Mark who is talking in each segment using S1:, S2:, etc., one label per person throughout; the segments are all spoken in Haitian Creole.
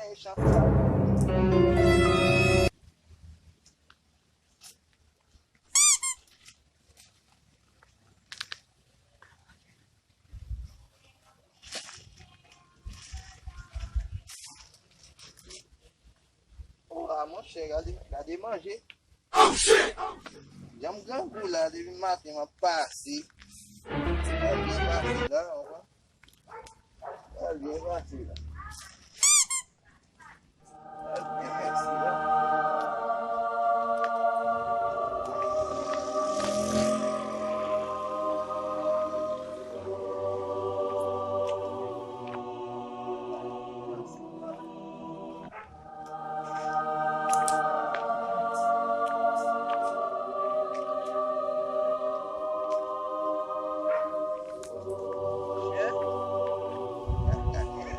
S1: mais chanceux. Ah, mon cher, regardez manger. J'aime grand goût là, depuis le matin, m'a passé. Elle bien passé là, on va. Elle bien passé là. Elle bien passé là.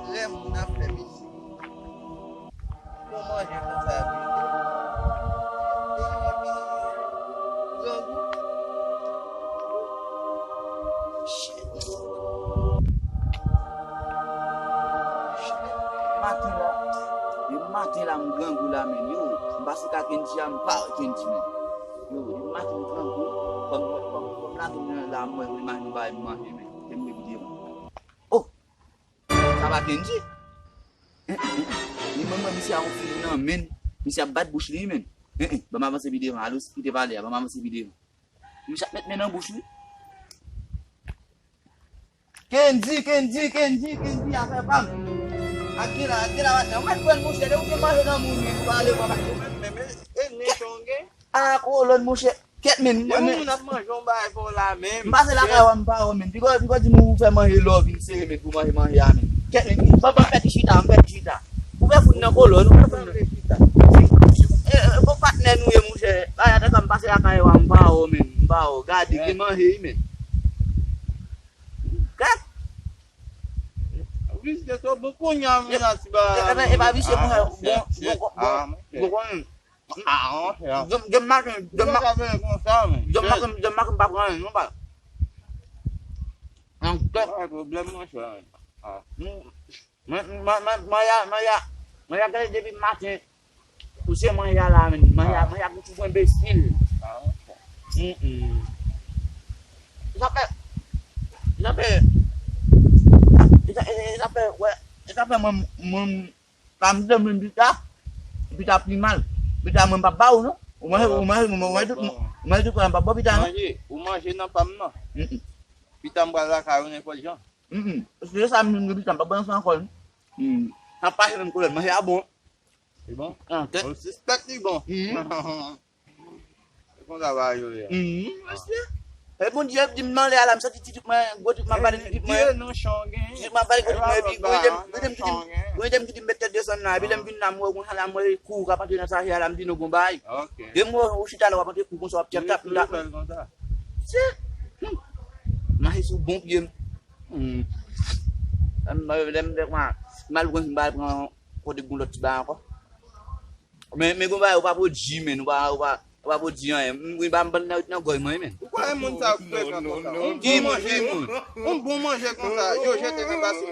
S1: J'aime mon affaire ici. Pour manger comme ça,
S2: Matin là, mon grand goût là, mais yo, parce que Kenji a pas Kenji mais yo, il matin mon grand goût comme là tout là moi il m'a pas manger mais j'aime me dire oh ça va Kenji ni maman mi a un film non men mi a battre bouche lui men ba maman c'est vidéo allô il te parler ba maman c'est vidéo mi a mettre maintenant bouche lui Kenji a fait pas Akira, mas bukan musik dia mungkin masuk dalam mumi balik bapak.
S1: Ele chonge.
S2: Aku lon musik ket men.
S1: Ele nak manger baik pour la même.
S2: Mbak la kawan pa men. Because di mu fe man love in say men ku man ya men. Ket men baba peti chita. Ku fe fun na kolon, ku fe chita. Ko partner nu ye musik. Aya ta kan pase akai wa mbao men. Mbao gadi ki man he men. Kat
S1: Puisque c'est beaucoup de gens qui sont là.
S2: et pas visé bon. Jom pas prendre non pas. En fait,
S1: problème mon cher.
S2: Maya kali depuis matin. Poussé maya là, maya beaucoup imbécile. Sampai kami bisa primal, bisa membabau no. Umah itu kan babau bisa no.
S1: Umah sih nampak no. Kita mbala kau ni pun jom.
S2: Sudah sambil bisa babau sang kon. Apa yang kulen masih abon.
S1: Bon. Suspect ni bon. Qu'on va aller.
S2: Eh bon dia di mal ya alam satu titik ma gua ma bari di ma
S1: no chonge.
S2: ma bari gua ma bi gua dem di mbette de sonna bi dem bin nam wo hala mo ku ka pati na sa ya alam dino go bay.
S1: Okay.
S2: Dem mo usita la pati ku ko so tap tap nda. Ma hisu bon bien. Ma dem de ma mal go mbal ko de gulot ba ko. Mais go bay o pa po jimen o pa po jian e ba ban na go mo men.
S1: Pourquoi un monde ça fait comme ça? Un bon manger comme ça. Yo, je te fais passer.